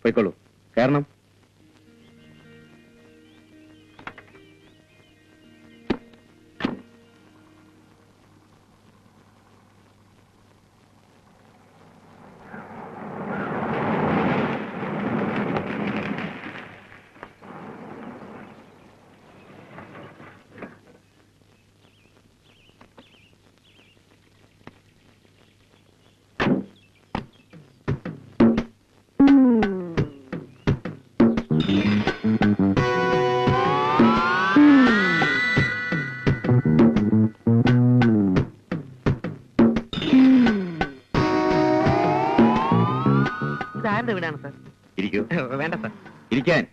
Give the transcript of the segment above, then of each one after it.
പോയിക്കോളൂ. കാരണം വീടാണ് സാർ. ഇരിക്കൂ. വേണ്ട സാർ, ഇരിക്കാൻ.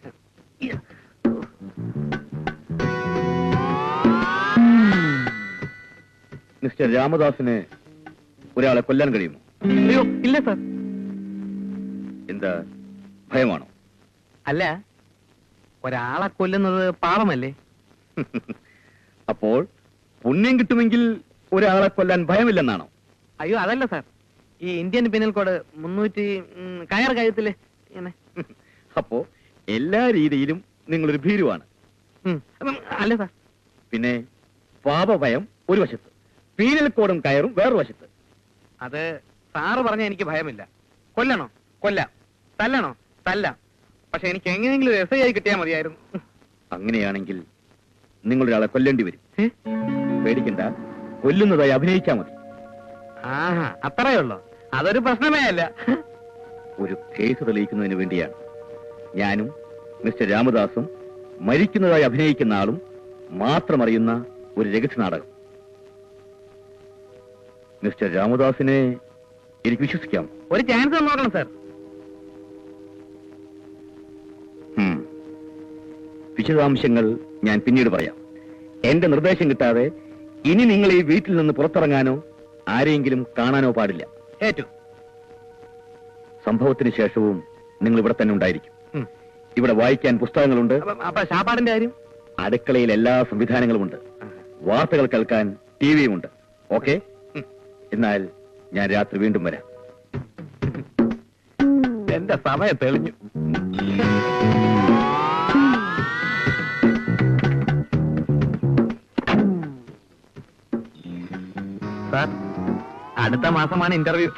മിസ്റ്റർ രാമദാസിന് ഒരാളെ കൊല്ലാൻ കഴിയുമോ? അയ്യോ ഇല്ല സാർ. എന്താ, ഭയമാണോ? അല്ല, ഒരാളെ കൊല്ലുന്നത് പാപമല്ലേ? അപ്പോൾ പുണ്യം കിട്ടുമെങ്കിൽ ഒരാളെ കൊല്ലാൻ ഭയമില്ലെന്നാണോ? അയ്യോ അതല്ല സാർ, ഈ ഇന്ത്യൻ പിനൽ കോഡ് 300 കയർ കഴുത്തില് ഇങ്ങനെ. അപ്പോ എല്ലാ രീതിയിലും നിങ്ങളൊരു ഭീരുവാണ്. അല്ല സാർ. പിന്നെ പാപഭയം ഒരു വശത്ത്, പീനൽ കോഡും കയറും വേറൊരു വശത്ത്. അത് സാറ് പറഞ്ഞ എനിക്ക് ഭയമില്ല. കൊല്ലണോ കൊല്ലാം, തല്ലണോ തല്ലാം. പക്ഷെ എനിക്ക് എങ്ങനെയെങ്കിലും SI ആയി കിട്ടിയാൽ മതിയായിരുന്നു. അങ്ങനെയാണെങ്കിൽ നിങ്ങളൊരാളെ കൊല്ലേണ്ടി വരും. പേടിക്കണ്ട, കൊല്ലുന്നതായി അഭിനയിച്ചാൽ മതി. ആഹാ, അത്രയേ ഉള്ളൂ. അതൊരു പ്രശ്നമേ അല്ല. ഒരു കേസ് തെളിയിക്കുന്നതിന് വേണ്ടിയാണ് ഞാനും മിസ്റ്റർ രാമദാസും മരിക്കുന്നതായി അഭിനയിക്കുന്ന ആളും മാത്രം അറിയുന്ന ഒരു രഹസ്യ നാടകം. മിസ്റ്റർ രാമദാസിനെ എനിക്ക് വിശ്വസിക്കാം. ഒരു ചാൻസ് നോക്കണം സാർ. വിശദാംശങ്ങൾ ഞാൻ പിന്നീട് പറയാം. എന്റെ നിർദ്ദേശം കിട്ടാതെ ഇനി നിങ്ങൾ ഈ വീട്ടിൽ നിന്ന് പുറത്തിറങ്ങാനോ ആരെയെങ്കിലും കാണാനോ പാടില്ല. ഏറ്റു. സംഭവത്തിന് ശേഷവും നിങ്ങൾ ഇവിടെ തന്നെ ഉണ്ടായിരിക്കും. ഇവിടെ വായിക്കാൻ പുസ്തകങ്ങളുണ്ട്. അപ്പൊ ശാപ്പാടിന്റെ കാര്യം? അടുക്കളയിൽ എല്ലാ സംവിധാനങ്ങളുമുണ്ട്. വാർത്തകൾ കേൾക്കാൻ ടിവിയും ഉണ്ട്. ഓക്കെ, എന്നാൽ ഞാൻ രാത്രി വീണ്ടും വരാം. എന്റെ സമയം തെളിഞ്ഞു. സാർ, അടുത്ത മാസമാണ് ഇന്റർവ്യൂ.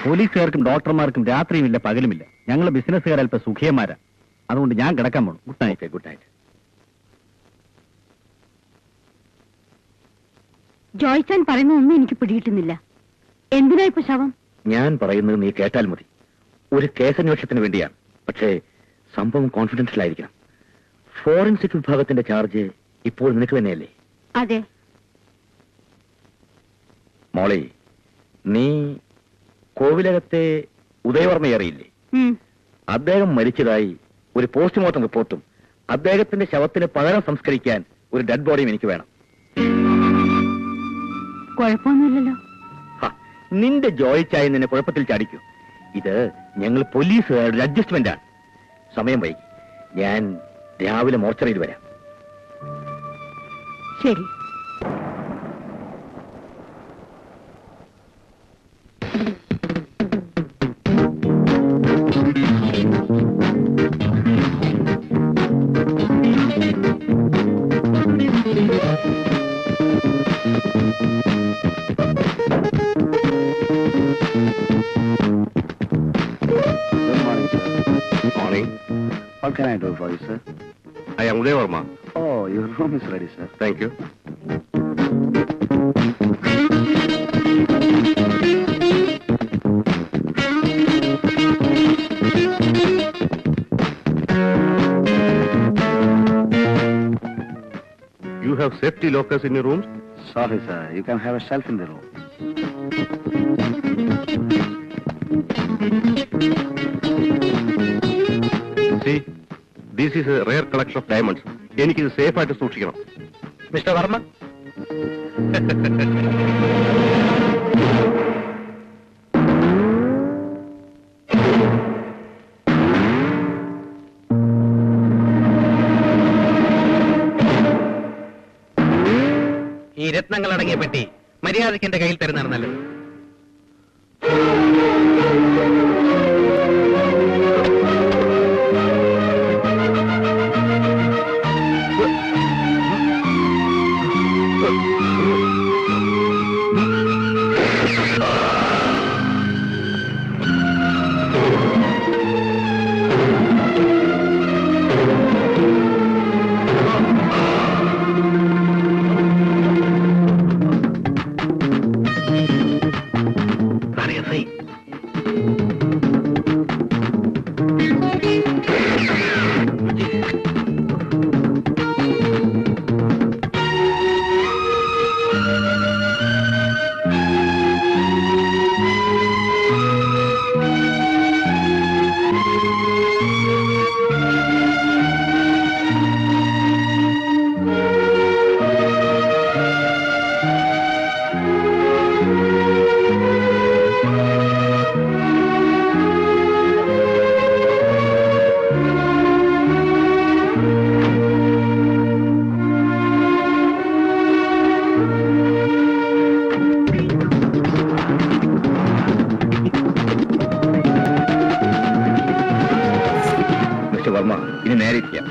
പോലീസുകാർക്കും ഡോക്ടർമാർക്കും രാത്രിയുമില്ല പകലുമില്ല. ഞങ്ങൾ ബിസിനസ്സുകാർ അല്പ സുഖിയന്മാരാ. അതുകൊണ്ട് ഞാൻ കിടക്കാൻ പോകണം. Good night. Good night. ജോയ്സാൻ പറയുന്നതൊന്നും എനിക്ക് പിടികിട്ടുന്നില്ല. എന്തിനാ ഇപ്പൊ ശവം? ഞാൻ പറയുന്നത് നീ കേട്ടാൽ മതി. ഒരു കേസന്വേഷണത്തിന് വേണ്ടിയാണ്. പക്ഷേ സംഭവം കോൺഫിഡൻഷ്യൽ ആയിരിക്കണം. ഫോറൻസിക് വിഭാഗത്തിന്റെ ചാർജ് ഇപ്പോൾ നിനക്ക് തന്നെയല്ലേ? അതെ. മോളെ, നീ കോവിലകത്തെ ഉദയവർമ്മയെ അറിയില്ലേ? അദ്ദേഹം മരിച്ചതായി ഒരു പോസ്റ്റ്മോർട്ടം റിപ്പോർട്ടും അദ്ദേഹത്തിന്റെ ശവത്തിന് പകരം സംസ്കരിക്കാൻ ഒരു ഡെഡ് ബോഡിയും എനിക്ക് വേണം. കുഴപ്പമൊന്നുമില്ലല്ലോ. നിന്റെ ജോയിച്ചായി നിന്നെ കുഴപ്പത്തിൽ ചാടിക്കൂ. ഇത് ഞങ്ങൾ പോലീസുകാരുടെ അഡ്ജസ്റ്റ്മെന്റ് ആണ്. സമയം വൈകി. ഞാൻ രാവിലെ മോർച്ചറിയിൽ വരാം. ശരി. What can I do for you, sir? I am Uday Verma. Oh, your room is ready, sir. Thank you. You have safety lockers in your rooms? Sorry, sir. You can have a shelf in the room. See, this is a rare collection of diamonds. എനിക്കിത് safe ആയിട്ട് സൂക്ഷിക്കണം. Mister Varma, ഈ രത്നങ്ങൾ അടങ്ങിയ പെട്ടി മര്യാദയ്ക്ക് എന്റെ കയ്യിൽ തരുന്നതാണ് നല്ലത്. വർമ്മ ഇനി നേരെ ഇരിക്കാം.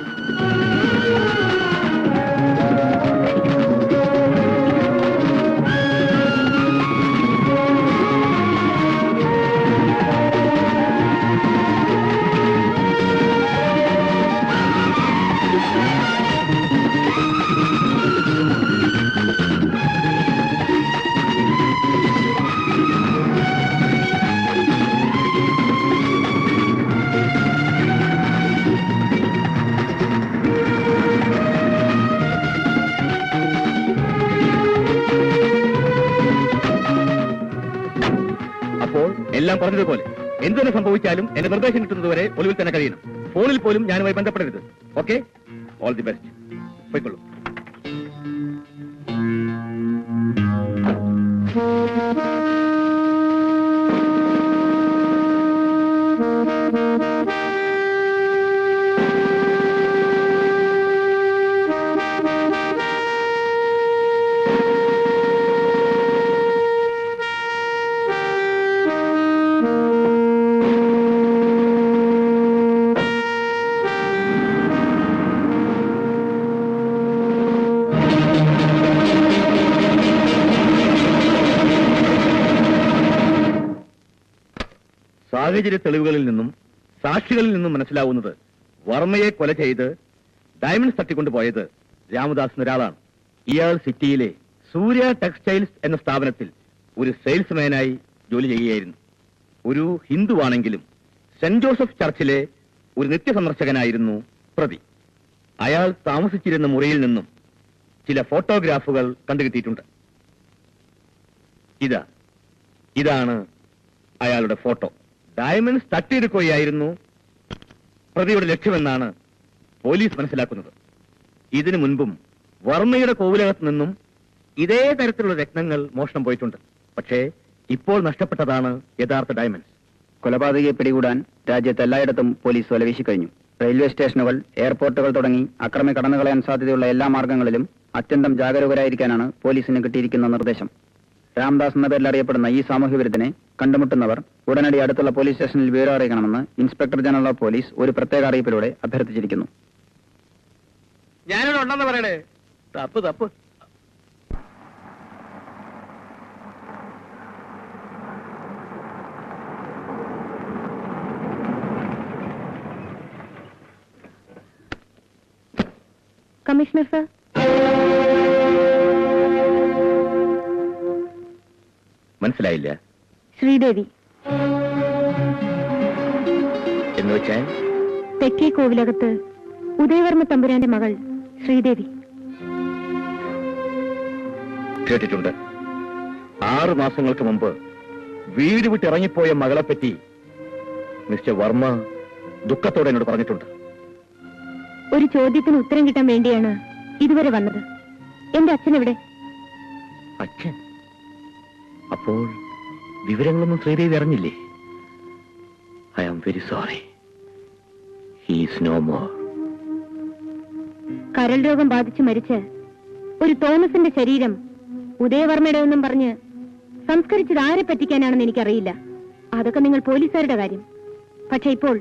എല്ലാം പറഞ്ഞതുപോലെ എന്തു തന്നെ സംഭവിച്ചാലും എന്റെ നിർദ്ദേശം കിട്ടുന്നതുവരെ ഒളിവിൽ തന്നെ കഴിയണം. ഫോണിൽ പോലും ഞാനുമായി ബന്ധപ്പെടരുത്. Okay, all the best. പോയിക്കൊള്ളൂ. സാഹചര്യ തെളിവുകളിൽ നിന്നും സാക്ഷികളിൽ നിന്നും മനസ്സിലാവുന്നത് വർമ്മയെ കൊല ചെയ്ത് ഡയമണ്ട്സ് തട്ടിക്കൊണ്ടുപോയത് രാമദാസ് എന്നൊരാളാണ്. ഇയാൾ സിറ്റിയിലെ സൂര്യ ടെക്സ്റ്റൈൽസ് എന്ന സ്ഥാപനത്തിൽ ഒരു സെയിൽസ്മാനായി ജോലി ചെയ്യുകയായിരുന്നു. ഒരു ഹിന്ദുവാണെങ്കിലും സെന്റ് ജോസഫ് ചർച്ചിലെ ഒരു നിത്യസന്ദർശകനായിരുന്നു പ്രതി. അയാൾ താമസിച്ചിരുന്ന മുറിയിൽ നിന്നും ചില ഫോട്ടോഗ്രാഫുകൾ കണ്ടുകിട്ടിയിട്ടുണ്ട്. ഇതാണ് അയാളുടെ ഫോട്ടോ. ഡയമണ്ട്സ് തട്ടിയെടുക്കുകയായിരുന്നു പ്രതിയുടെ ലക്ഷ്യമെന്നാണ് പോലീസ് മനസ്സിലാക്കുന്നത്. ഇതിനു മുൻപും വർമ്മയുടെ കോവിലകത്ത് നിന്നും ഇതേ തരത്തിലുള്ള രത്നങ്ങൾ മോഷണം പോയിട്ടുണ്ട്. പക്ഷേ ഇപ്പോൾ നഷ്ടപ്പെട്ടതാണ് യഥാർത്ഥ ഡയമണ്ട്സ്. കൊലപാതകയെ പിടികൂടാൻ രാജ്യത്ത് എല്ലായിടത്തും പോലീസ് വലവീശി കഴിഞ്ഞു. റെയിൽവേ സ്റ്റേഷനുകൾ, എയർപോർട്ടുകൾ തുടങ്ങി അക്രമി കടന്നുകളയാൻ സാധ്യതയുള്ള എല്ലാ മാർഗങ്ങളിലും അത്യന്തം ജാഗരൂകരായിരിക്കാനാണ് പോലീസിന് കിട്ടിയിരിക്കുന്ന നിർദ്ദേശം. രാംദാസ് എന്ന പേരിൽ അറിയപ്പെടുന്ന ഈ സാമൂഹ്യ വിരുദ്ധനെ കണ്ടുമുട്ടുന്നവർ ഉടനടി അടുത്തുള്ള പോലീസ് സ്റ്റേഷനിൽ വിവരം അറിയിക്കണമെന്ന് ഇൻസ്പെക്ടർ ജനറൽ ഓഫ് പോലീസ് ഒരു പ്രത്യേക അറിയിപ്പിലൂടെ അഭ്യർത്ഥിച്ചിരിക്കുന്നു. ഞാനിവിടെ ഉണ്ടെന്ന് പറയണേ. തപ്പ്. Commissioner sir. മനസ്സിലായില്ല. ശ്രീദേവി എന്ന് വെച്ചാൽ തെക്കേ കോവിലകത്ത് ഉദയവർമ്മ തമ്പുരാന്റെ മകൾ ശ്രീദേവി. കേട്ടിട്ടുണ്ട്. 6 മാസങ്ങൾക്ക് മുമ്പ് വീട് വിട്ടിറങ്ങിപ്പോയ മകളെപ്പറ്റി മിസ്റ്റർ വർമ്മ ദുഃഖത്തോടെ എന്നോട് പറഞ്ഞിട്ടുണ്ട്. ഒരു ചോദ്യത്തിന് ഉത്തരം കിട്ടാൻ വേണ്ടിയാണ് ഇതുവരെ വന്നത്. എന്റെ അച്ഛൻ എവിടെ? അച്ഛൻ? അപ്പോൾ വിവരങ്ങളൊന്നും ശ്രീദേവി അറിഞ്ഞില്ലേ? I am very sorry. He is no more. കരൾ രോഗം ബാധിച്ച് മരിച്ച് ഒരു തോമസിന്റെ ശരീരം ഉദയവർമ്മയുടെ ഒന്നും പറഞ്ഞ് സംസ്കരിച്ചത് ആരെ പറ്റിക്കാനാണെന്ന് എനിക്കറിയില്ല. അതൊക്കെ നിങ്ങൾ പോലീസുകാരുടെ കാര്യം. പക്ഷെ ഇപ്പോൾ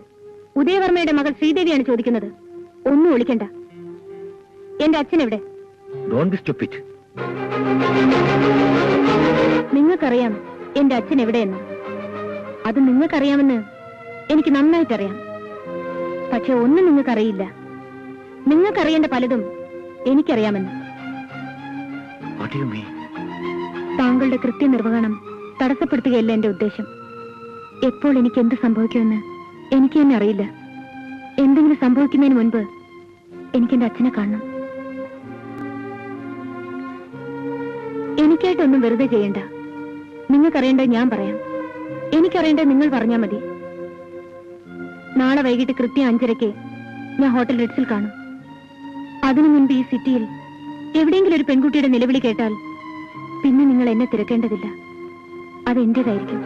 ഉദയവർമ്മയുടെ മകൾ ശ്രീദേവിയാണ് ചോദിക്കുന്നത്. ഒന്നും ഒളിക്കണ്ട. എന്റെ അച്ഛൻ എവിടെ? Don't be stupid. നിങ്ങൾക്കറിയാം എന്റെ അച്ഛൻ എവിടെയെന്ന്. അത് നിങ്ങൾക്കറിയാമെന്ന് എനിക്ക് നന്നായിട്ടറിയാം. പക്ഷെ ഒന്നും നിങ്ങൾക്കറിയില്ല. നിങ്ങൾക്കറിയേണ്ട പലതും എനിക്കറിയാമെന്ന്. What do you mean? താങ്കളുടെ കൃത്യനിർവഹണം തടസ്സപ്പെടുത്തുകയല്ല എന്റെ ഉദ്ദേശം. എപ്പോൾ എനിക്ക് എന്ത് സംഭവിക്കുമെന്ന് എനിക്ക് തന്നെ അറിയില്ല. എന്തെങ്കിലും സംഭവിക്കുന്നതിന് മുൻപ് എനിക്ക് എന്റെ അച്ഛനെ കാണണം. എനിക്കായിട്ടൊന്നും വെറുതെ ചെയ്യണ്ട. നിങ്ങൾക്കറിയേണ്ടത് ഞാൻ പറയാം. എനിക്കറിയേണ്ടത് നിങ്ങൾ പറഞ്ഞാൽ മതി. നാളെ വൈകിട്ട് കൃത്യം 5:30 ഞാൻ ഹോട്ടൽ റിഡ്സിൽ കാണും. അതിനു മുൻപ് ഈ സിറ്റിയിൽ എവിടെയെങ്കിലും ഒരു പെൺകുട്ടിയുടെ നിലവിളി കേട്ടാൽ പിന്നെ നിങ്ങൾ എന്നെ തിരക്കേണ്ടതില്ല. അത് എന്റേതായിരിക്കും.